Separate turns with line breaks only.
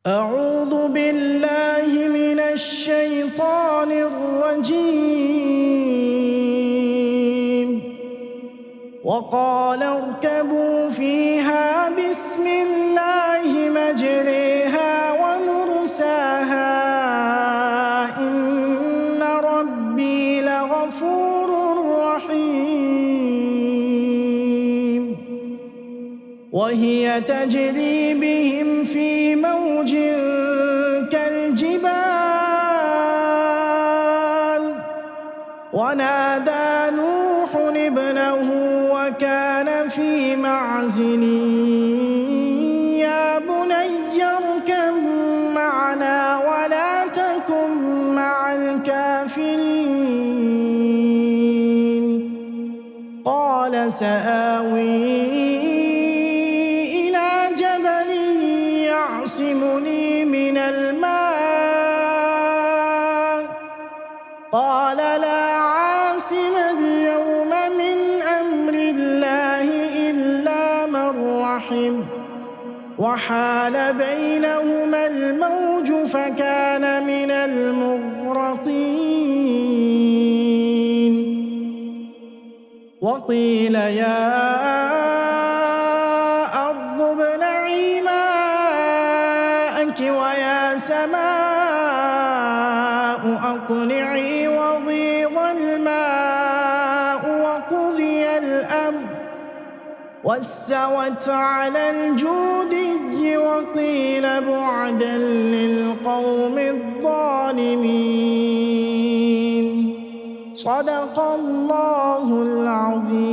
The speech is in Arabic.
أعوذ بالله من الشيطان الرجيم. وقال اركبوا فيها بسم الله مجريها ومرساها إن ربي لغفور رحيم. وهي تجري بهم في موج كالجبال ونادى نوح ابنه وكان في معزل يا بني اركب معنا ولا تكن مع الكافرين. قال سآوي يعصمني من الماء قال لا عاصم اليوم من أمر الله إلا من رحم وحال بينهما الموج فكان من المغرقين. وقيل يا ويا سماء أقلعي وغيض الماء وقضي الأمر واستوت على الجودي وقيل بعدا للقوم الظالمين. صدق الله العظيم.